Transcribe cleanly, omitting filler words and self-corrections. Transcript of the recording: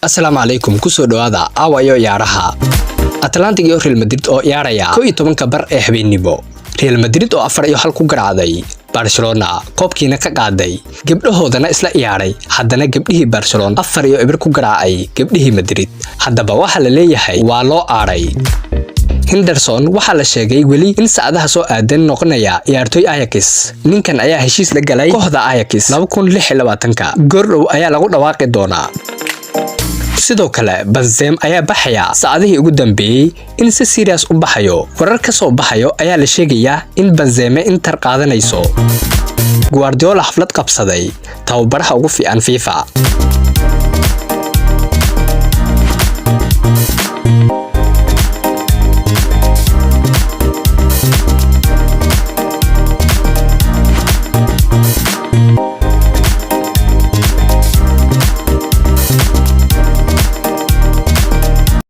Assalaamu calaykum kusoo dhawaada aawayo ciyaaraha Atlantic iyo Real Madrid oo ciyaaraya 11 bar ee habeenimo Real Madrid oo 4-1 ku garaacday Barcelona koobkiina ka qaaday gabdhahoodana isla ciyaaray haddana gabdhihii Barcelona 4-1 ku garaacay gabdhihii Madrid haddaba waxa la leeyahay waa loo aaray Henderson waxa la sheegay weli in saacadaha soo aadan noqonaya ciyaartoy Ajax ninkan ayaa heshiis la galay kooxda Ajax 2026 goordhow ayaa lagu dhawaaqi doonaa sidoo kale Benzema ayaa baxaya saacadihii ugu dambeeyay in si serious u baxayo warar ka soo baxayo ayaa la sheegayaa in Benzema Inter qaadanayso Guardiola xaflad qabsaday tababaraha ugu fiican FIFA